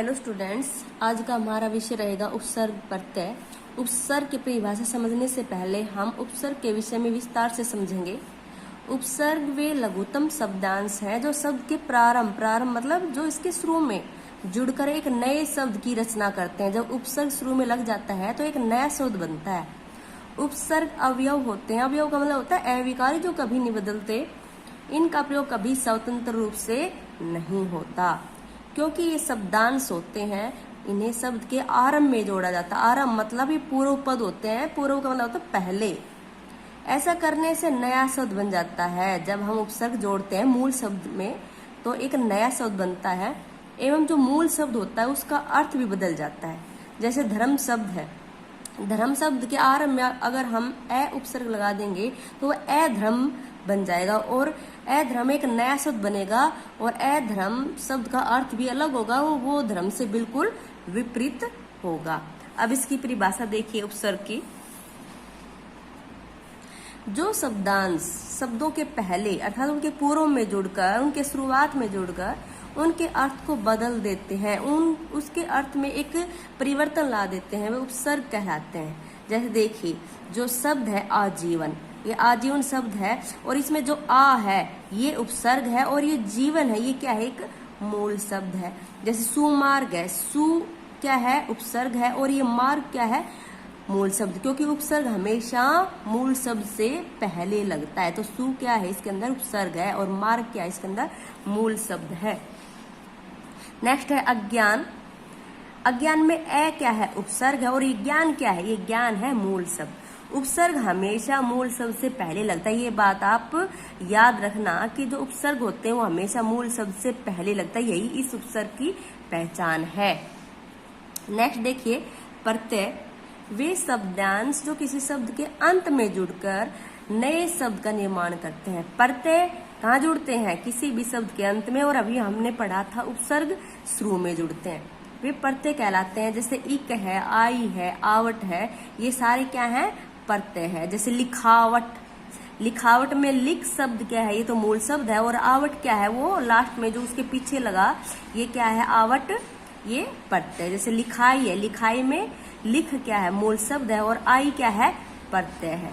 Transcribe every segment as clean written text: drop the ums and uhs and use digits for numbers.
Hello students, आज का हमारा विषय रहेगा उपसर्ग प्रत्यय। उपसर्ग की परिभाषा समझने से पहले हम उपसर्ग के विषय में विस्तार से समझेंगे। उपसर्ग वे लघुतम शब्दांश हैं जो शब्द के प्रारंभ मतलब जो इसके शुरू में जुड़कर एक नए शब्द की रचना करते हैं। जब उपसर्ग शुरू में लग जाता है तो एक नया शब्द बनता है। उपसर्ग अवयव होते हैं। अवयव का मतलब होता है अविकारी जो कभी नहीं बदलते। इनका प्रयोग कभी स्वतंत्र रूप से नहीं होता क्योंकि ये शब्दांश होते हैं। इन्हें शब्द के आरंभ में जोड़ा जाता है। आरंभ मतलब ये पूर्व पद होते हैं। पूर्व का मतलब होता है पहले। ऐसा करने से नया शब्द बन जाता है। जब हम उपसर्ग जोड़ते हैं मूल शब्द में तो एक नया शब्द बनता है एवं जो मूल शब्द होता है उसका अर्थ भी बदल जाता है। जैसे धर्म शब्द है। धर्म शब्द के आरंभ में अगर हम ए उपसर्ग लगा देंगे तो वह अधर्म बन जाएगा और अधर्म एक नया शब्द बनेगा और अधर्म शब्द का अर्थ भी अलग होगा। वो धर्म से बिल्कुल विपरीत होगा। अब इसकी परिभाषा देखिए उपसर्ग की। जो शब्दांश शब्दों के पहले अर्थात उनके पूर्व में जुड़कर उनके शुरुआत में जुड़कर उनके अर्थ को बदल देते हैं, उसके अर्थ में एक परिवर्तन ला देते हैं, वे उपसर्ग कहलाते हैं। जैसे देखिए जो शब्द है आजीवन, ये आजीवन शब्द है और इसमें जो आ है ये उपसर्ग है और ये जीवन है ये क्या है, एक मूल शब्द है। जैसे सुमार्ग है, सु क्या है उपसर्ग है और ये मार्ग क्या है मूल शब्द, क्योंकि उपसर्ग हमेशा मूल शब्द से पहले लगता है। तो सु क्या है इसके अंदर उपसर्ग है और मार्ग क्या है इसके अंदर मूल शब्द है। नेक्स्ट है अज्ञान। अज्ञान में ए क्या है उपसर्ग है और ये ज्ञान क्या है, ये ज्ञान है मूल शब्द। उपसर्ग हमेशा मूल शब्द से पहले लगता है। ये बात आप याद रखना कि जो उपसर्ग होते हैं वो हमेशा मूल शब्द से पहले लगता है। यही इस उपसर्ग की पहचान है। नेक्स्ट देखिए प्रत्यय। वे शब्दांश जो किसी शब्द के अंत में जुड़कर नए शब्द का निर्माण करते हैं। प्रत्यय कहाँ जुड़ते हैं, किसी भी शब्द के अंत में, और अभी हमने पढ़ा था उपसर्ग शुरू में जुड़ते हैं। वे प्रत्यय कहलाते हैं। जैसे इक है, आई है, आवट है, ये सारे क्या है प्रत्यय है। जैसे लिखावट, लिखावट में लिख शब्द क्या है, ये तो मूल शब्द है और आवट क्या है वो लास्ट में जो उसके पीछे लगा ये क्या है आवट, ये प्रत्यय। जैसे लिखाई है, लिखाई में लिख क्या है मूल शब्द है और आई क्या है प्रत्यय है।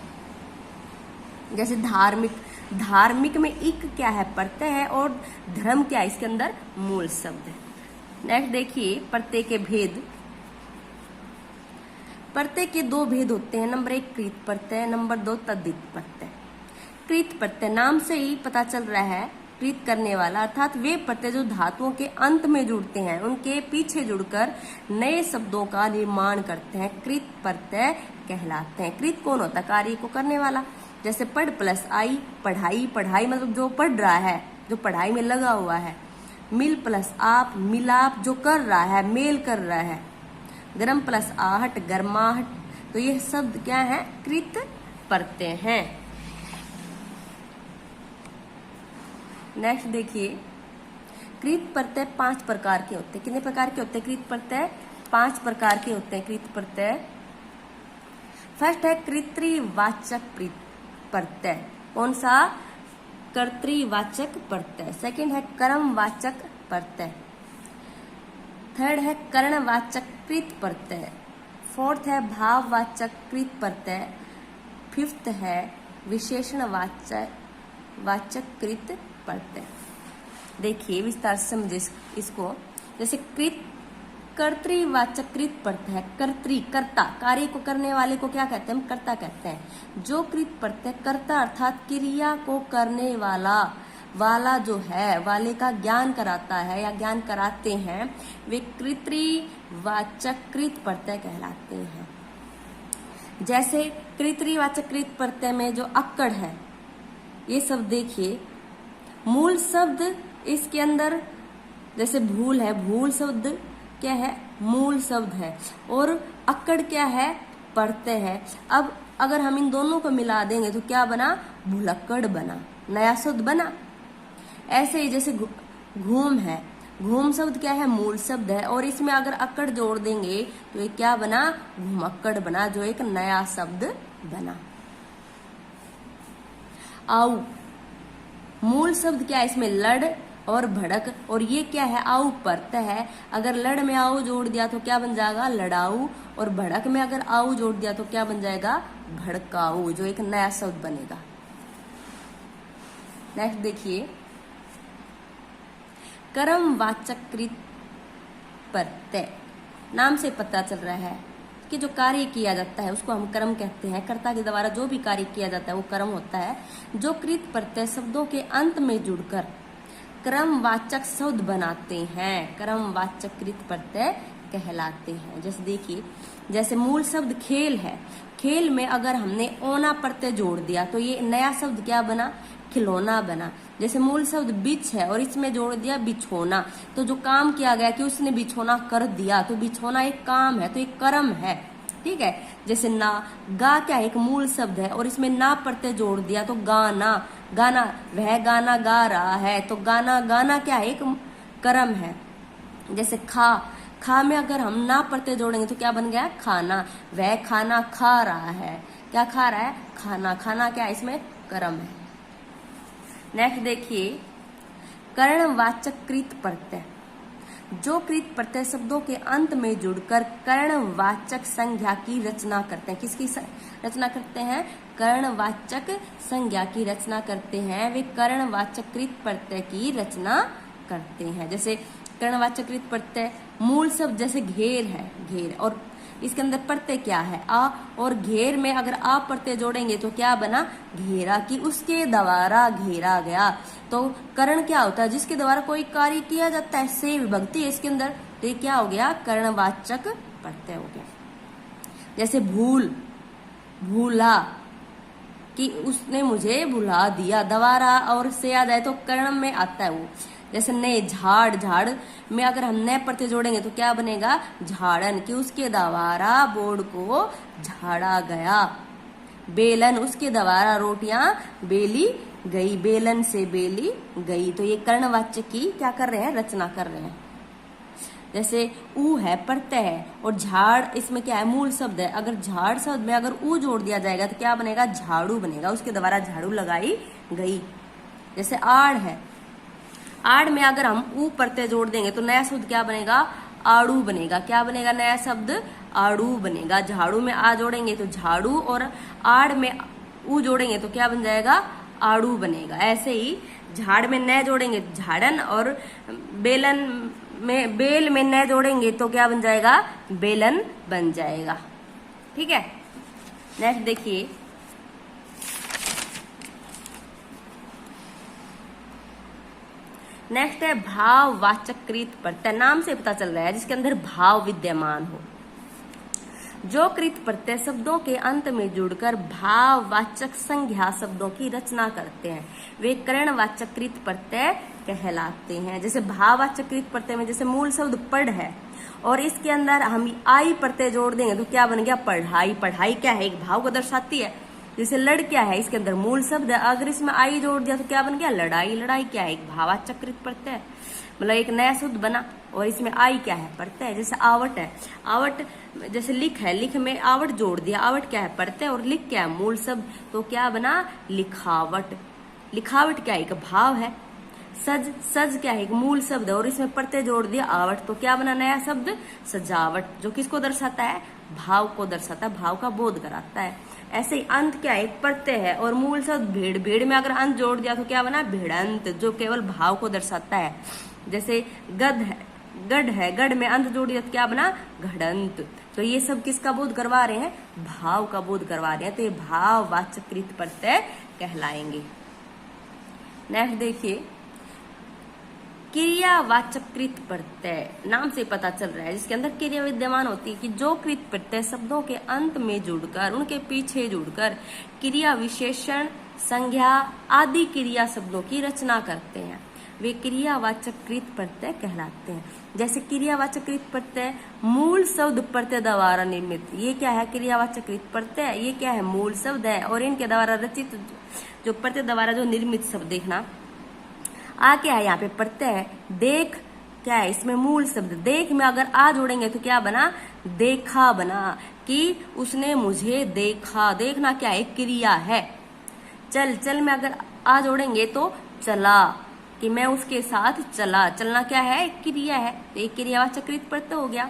जैसे धार्मिक, धार्मिक में इक क्या है प्रत्यय है और धर्म क्या है इसके अंदर मूल शब्द है। नेक्स्ट देखिए प्रत्यय के भेद। प्रत्यय के दो भेद होते हैं। नंबर 1 कृत प्रत्यय, नंबर 2 तद्धित प्रत्यय। कृत प्रत्यय नाम से ही पता चल रहा है कृत करने वाला, अर्थात वे प्रत्यय जो धातुओं के अंत में जुड़ते हैं उनके पीछे जुड़कर नए शब्दों का निर्माण करते हैं, कृत प्रत्यय कहलाते हैं। कृत कौन होता है, कार्य को करने वाला। जैसे पढ़ प्लस आई पढ़ाई, पढ़ाई मतलब जो पढ़ रहा है, जो पढ़ाई में लगा हुआ है। मिल प्लस आप, मिलाप जो कर रहा है, मेल कर रहा है। गर्म प्लस आहट, गर्माहट। तो ये शब्द क्या है कृत प्रत्यय हैं। नेक्स्ट देखिए कृत प्रत्यय 5 प्रकार के होते हैं। कितने प्रकार के होते हैं कृत प्रत्यय, 5 प्रकार के होते हैं कृत प्रत्यय। फर्स्ट है कर्तृवाचक प्रत्यय। कौन सा, कर्तृवाचक प्रत्यय। सेकंड है कर्मवाचक प्रत्यय। थर्ड है कर्णवाचक कृत प्रत्यय। फोर्थ है भाववाचक कृत प्रत्यय। फिफ्थ है विशेषणवाचक कृत प्रत्यय। देखिए विस्तार से समझे इसको। जैसे कर्तृवाचक कृत प्रत्यय है। कर्तृ कर्ता, कार्य को करने वाले को क्या कहते हैं, हम कर्ता कहते हैं। जो कृत प्रत्यय कर्ता अर्थात क्रिया को करने वाला जो है, वाले का ज्ञान कराता है या ज्ञान कराते हैं, वे कर्तृवाचक कृत प्रत्यय कहलाते हैं। जैसे कर्तृवाचक कृत प्रत्यय में जो अक्कड़ है, ये सब देखिए मूल शब्द इसके अंदर, जैसे भूल है, भूल शब्द क्या है मूल शब्द है और अक्कड़ क्या है प्रत्यय है। अब अगर हम इन दोनों को मिला देंगे तो क्या बना, भुलक्कड़ बना, नया शब्द बना। ऐसे ही जैसे घूम है, घूम शब्द क्या है मूल शब्द है और इसमें अगर अक्कड़ जोड़ देंगे तो ये क्या बना, घुमक्कड़ बना, जो एक नया शब्द बना। आऊ मूल शब्द क्या है इसमें लड़ और भड़क, और ये क्या है, आऊ प्रत्यय है। अगर लड़ में आऊ जोड़ दिया तो क्या बन जाएगा, लड़ाऊ, और भड़क में अगर आऊ जोड़ दिया तो क्या बन जाएगा, भड़काऊ, जो एक नया शब्द बनेगा। नेक्स्ट देखिए, कर्मवाचक कृत प्रत्यय। नाम से पता चल रहा है कि जो कार्य किया जाता है उसको हम कर्म कहते हैं। कर्ता के द्वारा जो भी कार्य किया जाता है वो कर्म होता है। जो कृत प्रत्यय शब्दों के अंत में जुड़कर कर्मवाचक शब्द बनाते हैं, कर्मवाचक कृत प्रत्यय कहलाते हैं। जैसे देखिए, जैसे मूल शब्द खेल है, खेल में अगर हमने ओना प्रत्यय जोड़ दिया तो ये नया शब्द क्या बना, खिलौना बना। जैसे मूल शब्द बिछ है और इसमें जोड़ दिया बिछोना, तो जो काम किया गया कि उसने बिछोना कर दिया, तो बिछोना एक काम है, तो एक कर्म है। ठीक है। जैसे ना, गा क्या एक मूल शब्द है और इसमें ना प्रत्यय जोड़ दिया तो गाना, गाना, वह गाना गा रहा है, तो गाना, गाना क्या है, एक कर्म है। जैसे खा, खा में अगर हम ना प्रत्यय जोड़ेंगे तो क्या बन गया, खाना, वह खाना खा रहा है, क्या खा रहा है, खाना, खाना क्या है, इसमें कर्म है। नेक्स्ट देखिए, कर्णवाचक कृत प्रत्यय। जो कृत प्रत्यय शब्दों के अंत में जुड़कर कर्णवाचक संज्ञा की रचना करते हैं। किसकी रचना करते हैं, कर्णवाचक संज्ञा की रचना करते हैं, वे कर्णवाचक कृत प्रत्यय की रचना करते हैं। जैसे कर्णवाचक कृत प्रत्यय, मूल शब्द जैसे घेर है, घेर, और इसके अंदर प्रत्यय क्या है, आ, और घेर में अगर आ प्रत्यय जोड़ेंगे तो क्या बना, घेरा, कि उसके द्वारा घेरा गया। तो कर्ण क्या होता है, जिसके द्वारा कोई कार्य किया जाता है, से विभक्ति है इसके अंदर, तो ये क्या हो गया, कर्णवाचक प्रत्यय हो गया। जैसे भूल, भूला, कि उसने मुझे भुला दिया, दोबारा और से आ जाए तो कर्ण में आता है वो। जैसे नए, झाड़, झाड़ में अगर हम नए प्रत्यय जोड़ेंगे तो क्या बनेगा, झाड़न, कि उसके द्वारा बोर्ड को झाड़ा गया। बेलन, उसके द्वारा रोटियां बेली गई, बेलन से बेली गई। तो ये कर्णवाच्य की क्या कर रहे हैं, रचना कर रहे हैं। जैसे ऊ है, प्रत्यय है, और झाड़ इसमें क्या है, मूल शब्द है। अगर झाड़ शब्द में अगर ऊ जोड़ दिया जाएगा तो क्या बनेगा, झाड़ू बनेगा, उसके द्वारा झाड़ू लगाई गई। जैसे आड़ है, आड़ में अगर हम ऊ प्रत्यय जोड़ देंगे तो नया शब्द क्या बनेगा, आड़ू बनेगा। क्या बनेगा, नया शब्द आड़ू बनेगा। झाड़ू में आ जोड़ेंगे तो झाड़ू, और आड़ में ऊ जोड़ेंगे तो क्या बन जाएगा, आड़ू बनेगा। ऐसे ही झाड़ में न जोड़ेंगे तो झाड़न, और बेलन में, बेल में न जोड़ेंगे तो क्या बन जाएगा, बेलन बन जाएगा। ठीक है। नेक्स्ट देखिए, नेक्स्ट है भाववाचक कृत प्रत्यय। नाम से पता चल रहा है जिसके अंदर भाव विद्यमान हो। जो कृत प्रत्यय शब्दों के अंत में जुड़कर भाववाचक संज्ञा शब्दों की रचना करते हैं, वे कर्णवाचक कृत प्रत्यय कहलाते हैं। जैसे भाववाचक कृत प्रत्यय में जैसे मूल शब्द पढ़ है और इसके अंदर हम आई प्रत्यय जोड़ देंगे तो क्या बन गया, पढ़ाई। पढ़ाई क्या है, एक भाव को दर्शाती है। जैसे लड़ क्या है, इसके अंदर मूल शब्द है, अगर इसमें आई जोड़ दिया तो क्या बन गया, लड़ाई। लड़ाई क्या है, एक भाववाचक कृत प्रत्यय, मतलब एक नया शब्द बना, और इसमें आई क्या है, प्रत्यय। जैसे आवट है, आवट जैसे लिख है, लिख में आवट जोड़ दिया, आवट क्या है, प्रत्यय, और लिख क्या है, मूल शब्द, तो क्या बना, लिखावट। लिखावट क्या है, एक भाव है। सज, सज क्या है, एक मूल शब्द है और इसमें प्रत्यय जोड़ दिया आवट, तो क्या बना, नया शब्द सजावट, जो किसको दर्शाता है, भाव को दर्शाता है, भाव का बोध कराता है। ऐसे ही अंत क्या है, एक प्रत्यय है और मूल शब्द भेड़, भेड़ में अगर अंत जोड़ दिया तो क्या बना, भेड़ंत, जो केवल भाव को दर्शाता है। जैसे गध है, गढ़ है, गढ़ में अंत जोड़ दिया तो क्या बना, घड़ंत। तो ये सब किसका बोध करवा रहे हैं, भाव का बोध करवा रहे हैं, तो ये भाववाचक कृत प्रत्यय कहलाएंगे। नेक्स्ट देखिए, क्रियावाचक कृत प्रत्यय। नाम से पता चल रहा है जिसके अंदर क्रिया विद्यमान होती है, कि जो कृत प्रत्यय शब्दों के अंत में जुड़कर, उनके पीछे जुड़कर क्रिया, विशेषण, संज्ञा आदि क्रिया शब्दों की रचना करते हैं, वे क्रियावाचक कृत प्रत्यय कहलाते हैं। जैसे क्रियावाचक कृत प्रत्यय मूल शब्द प्रत्यय द्वारा निर्मित, ये क्या है, क्रियावाचक कृत प्रत्यय, ये क्या है, मूल शब्द है, और इनके द्वारा रचित जो प्रत्यय द्वारा जो निर्मित शब्द, देखना आ क्या है, यहाँ पे प्रत्यय है। देख क्या है, इसमें मूल शब्द, देख में अगर आ जोड़ेंगे तो क्या बना, देखा बना, कि उसने मुझे देखा। देखना क्या है, क्रिया है। चल, चल में अगर आ जोड़ेंगे तो चला, कि मैं उसके साथ चला। चलना क्या है? एक क्रिया है, तो एक क्रियावाचक कृत प्रत्यय हो गया।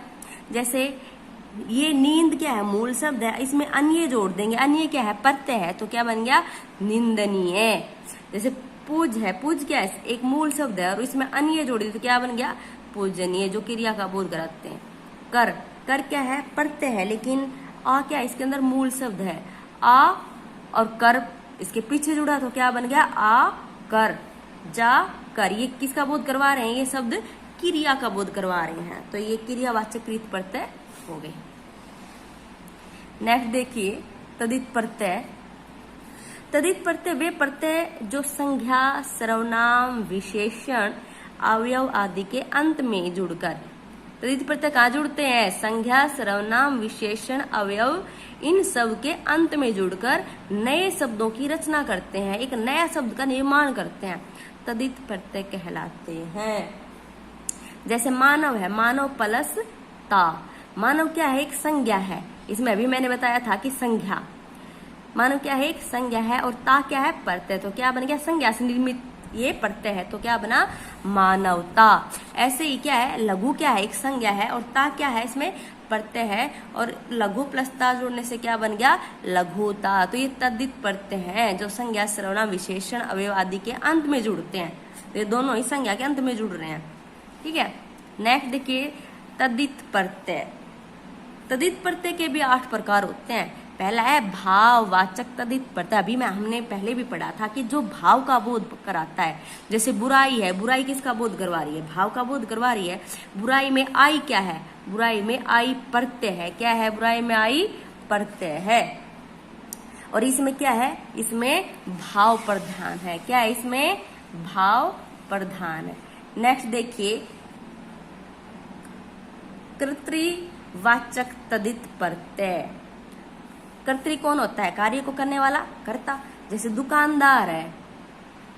जैसे ये नींद क्या है? मूल शब्द है, इसमें अन्य जोड़ देंगे। अन्य क्या है? प्रत्यय है, तो क्या बन गया? निंदनीय। जैसे पूज है, पूज क्या है? एक मूल शब्द है और इसमें अन्य जोड़ दिए तो क्या बन गया? पूजनीय, जो क्रिया का बोध कराते हैं। कर, कर क्या है? प्रत्यय है, लेकिन आ क्या है? इसके अंदर मूल शब्द है। आ और कर इसके पीछे जुड़ा तो क्या बन गया? आ कर। जा कर, ये किसका बोध करवा रहे हैं? ये शब्द क्रिया का बोध करवा रहे हैं, तो ये क्रियावाचक कृत प्रत्यय हो गए। नेक्स्ट देखिए तदित प्रत्यय। तदित प्रत्यय वे प्रत्यय जो संज्ञा, सर्वनाम, विशेषण, अवयव आदि के अंत में जुड़कर। तदित प्रत्यय कहाँ जुड़ते हैं? संज्ञा, सर्वनाम, विशेषण, अवयव, इन सब के अंत में जुड़कर नए शब्दों की रचना करते हैं, एक नया शब्द का निर्माण करते हैं, तदित प्रत्यय कहलाते हैं। जैसे मानव है, मानव प्लस ता। मानव क्या है? एक संज्ञा है, इसमें अभी मैंने बताया था कि संज्ञा। मानव क्या है? एक संज्ञा है, और ता क्या है? प्रत्यय। तो क्या बन गया? संज्ञा से निर्मित ये प्रत्यय है, तो क्या बना? मानवता। ऐसे ही क्या है? लघु क्या है? एक संज्ञा है, और ता क्या है? इसमें प्रत्यय है, और लघु प्लस ता जोड़ने से क्या बन गया? लघुता। तो ये तद्धित प्रत्यय हैं जो संज्ञा, सर्वनाम, विशेषण, अवयव आदि के अंत में जुड़ते हैं। तो ये दोनों ही संज्ञा के अंत में जुड़ रहे हैं। ठीक है, नेक्स्ट देखिए तद्धित प्रत्यय। तद्धित प्रत्यय के भी 8 प्रकार होते हैं। पहला है भाववाचक तद्धित प्रत्यय। अभी हमने पहले भी पढ़ा था कि जो भाव का बोध कराता है। जैसे बुराई है, बुराई किसका बोध करवा रही है? भाव का बोध करवा रही है। बुराई में आई क्या है? बुराई में आई प्रत्यय है। क्या है? बुराई में आई प्रत्यय है, और इसमें क्या है? इसमें भाव प्रधान है। क्या है? इसमें भाव प्रधान है। नेक्स्ट देखिए कर्तृवाचक तद्धित प्रत्यय। कर्तृ कौन होता है? कार्य को करने वाला, कर्ता। जैसे दुकानदार है,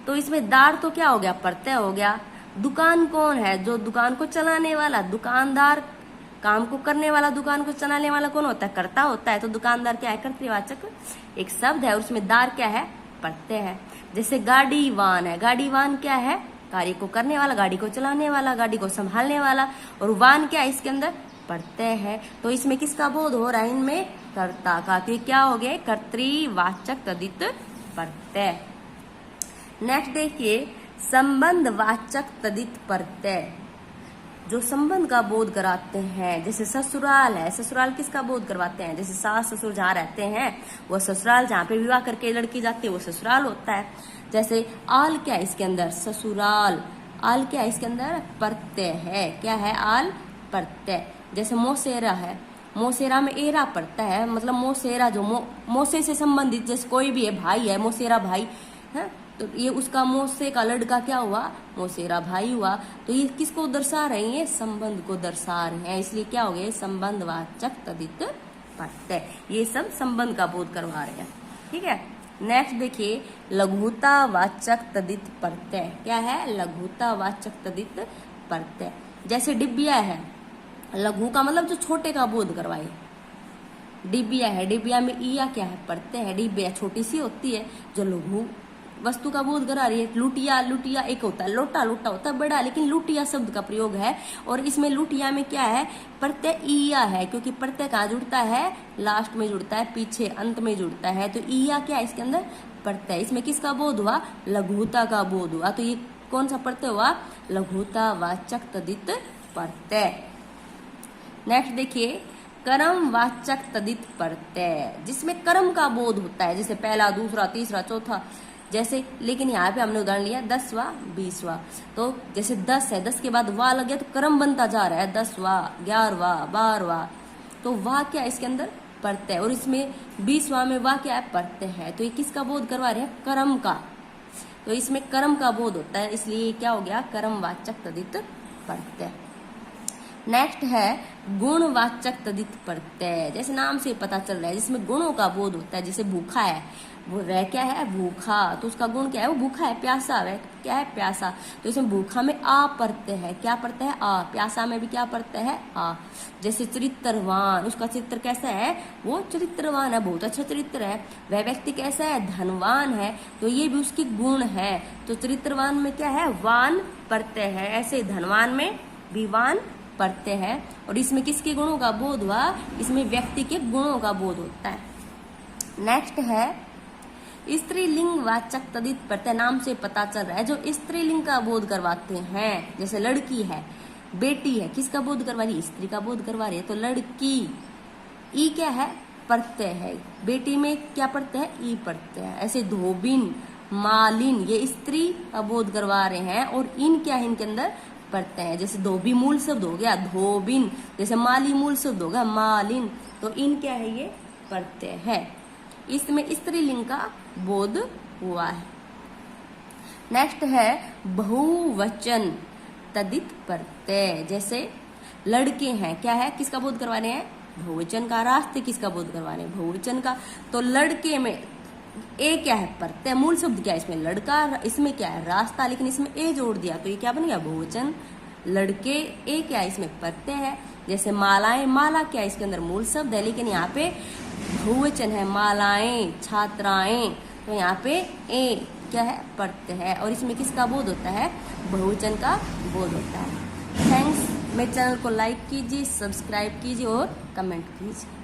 तो इसमें दार तो क्या हो गया? प्रत्यय हो गया। दुकान कौन है? जो दुकान को चलाने वाला, दुकानदार। काम को करने वाला, दुकान को चलाने वाला कौन होता है? कर्ता होता है। तो दुकानदार क्या है? कर्तृवाचक एक शब्द है, और उसमें दार क्या है? प्रत्यय है। जैसे गाड़ीवान है, गाड़ीवान क्या है? कार्य को करने वाला, गाड़ी को चलाने वाला, गाड़ी को संभालने वाला, और वान क्या है? इसके अंदर प्रत्यय है। तो इसमें किसका बोध हो रहा है? इनमें कर्ता का। तो क्या हो गए? कर्तृवाचक तद्धित प्रत्यय। नेक्स्ट देखिए संबंधवाचक तद्धित प्रत्यय, जो संबंध का बोध कराते हैं। जैसे ससुराल है, ससुराल किसका बोध करवाते हैं? जैसे सास ससुर जहाँ रहते हैं वो ससुराल, जहाँ पे विवाह करके लड़की जाती है वो ससुराल होता है। जैसे आल क्या है? इसके अंदर ससुराल। आल क्या है? इसके अंदर प्रत्यय है। क्या है? आल प्रत्यय। जैसे मोसेरा है, मोसेरा में एरा पड़ता है, मतलब मोसेरा जो मोसे से संबंधित, जैसे कोई भी है, भाई है, मोसेरा भाई है, तो ये उसका मोसे का लड़का क्या हुआ? मोसेरा भाई हुआ। तो ये किसको दर्शा रहे हैं? संबंध को दर्शा रहे हैं, इसलिए क्या हो गए? संबंधवाचक तद्धित प्रत्यय। ये सब संबंध का बोध करवा रहे हैं। ठीक है, नेक्स्ट देखिए लघुतावाचक तद्धित प्रत्यय। क्या है? लघुतावाचक तद्धित प्रत्यय। जैसे डिबिया है, लघु का मतलब जो छोटे का बोध करवाए। डिबिया है, डिबिया में ईया क्या है? प्रत्यय है। डिबिया छोटी सी होती है जो लघु वस्तु का बोध करा रही है। लुटिया, लुटिया एक होता है, लोटा, लोटा होता है बड़ा, लेकिन लुटिया शब्द का प्रयोग है, और इसमें लुटिया में क्या है? प्रत्यय ईया है, क्योंकि प्रत्यय कहाँ जुड़ता है? लास्ट में जुड़ता है, पीछे अंत में जुड़ता है। तो ईया क्या है? इसके अंदर प्रत्यय। इसमें किसका बोध हुआ? लघुता का बोध हुआ। तो ये कौन सा प्रत्यय हुआ? लघुतावाचक तद्धित प्रत्यय। नेक्स्ट देखिए कर्मवाचक तद्धित प्रत्यय, जिसमें कर्म का बोध होता है। जैसे पहला, दूसरा, तीसरा, चौथा, जैसे, लेकिन यहाँ पे हमने उदाहरण लिया 10वां, 20वां। तो जैसे 10 है, 10 के बाद वाह लग गया तो कर्म बनता जा रहा है। 10वां, 11वां, 12वां, तो वाह क्या है? इसके अंदर प्रत्यय। और इसमें 20वां में वाह क्या है? प्रत्यय है। तो ये किसका बोध करवा रहे हैं? कर्म का। तो इसमें कर्म का बोध होता है, इसलिए क्या हो गया? कर्मवाचक तद्धित प्रत्यय। नेक्स्ट है गुणवाचक तद्धित प्रत्यय। जैसे नाम से पता चल रहा है, जिसमें गुणों का बोध होता है। जैसे भूखा है, वह क्या है, भूखा। तो उसका गुण क्या है, वो भूखा है, प्यासा। वह क्या है, प्यासा। तो इसमें भूखा में आ पढ़ते हैं, क्या पढ़ते हैं, आ। प्यासा में भी क्या पढ़ते हैं, आ। जैसे चरित्रवान, उसका चरित्र कैसा है, वो चरित्रवान है, बहुत अच्छा चरित्र है। वह व्यक्ति कैसा है, धनवान है, तो ये भी उसकी गुण है। तो चरित्रवान में क्या है, वान पढ़ते हैं, ऐसे धनवान में भी वान पढ़ते हैं। और इसमें किसके गुणों का बोध हुआ, इसमें व्यक्ति के गुणों का बोध होता है। नेक्स्ट है स्त्रीलिंग वाचक तदित प्रत्यय, नाम से पता चल रहा है जो स्त्रीलिंग का बोध करवाते हैं। जैसे लड़की है, बेटी है, किसका बोध करवा रही है, स्त्री का बोध करवा रही है, तो लड़की। ई क्या है, प्रत्यय है, बेटी में क्या पढ़ते हैं, ई पढ़ते हैं। ऐसे धोबिन, मालिन, ये स्त्री का बोध करवा रहे हैं, और इन क्या है, इनके अंदर पढ़ते हैं। जैसे धोबी मूल शब्द हो गया धोबिन, जैसे माली मूल शब्द होगा मालिन, तो इन क्या है, ये प्रत्यय है। इसमें स्त्रीलिंग का बोध हुआ है। नेक्स्ट है बहुवचन तदित प्रत्यय। जैसे लड़के हैं, क्या है, किसका बोध करवा रहे हैं, बहुवचन का। रास्ते किसका बोध करवा रहे हैं, बहुवचन का। तो लड़के में ए क्या है, प्रत्यय, मूल शब्द क्या है इसमें, लड़का। इसमें क्या है, रास्ता, लेकिन इसमें ए जोड़ दिया, तो ये क्या बन गया, बहुवचन। लड़के, ए क्या है, इसमें प्रत्यय है। जैसे मालाएं, माला क्या है, इसके अंदर मूल शब्द है, लेकिन यहाँ पे बहुवचन है, मालाएं, छात्राएं, तो यहाँ पे ए क्या है, प्रत्यय है। और इसमें किसका बोध होता है, बहुवचन का बोध होता है। थैंक्स। मेरे चैनल को लाइक कीजिए, सब्सक्राइब कीजिए और कमेंट कीजिए।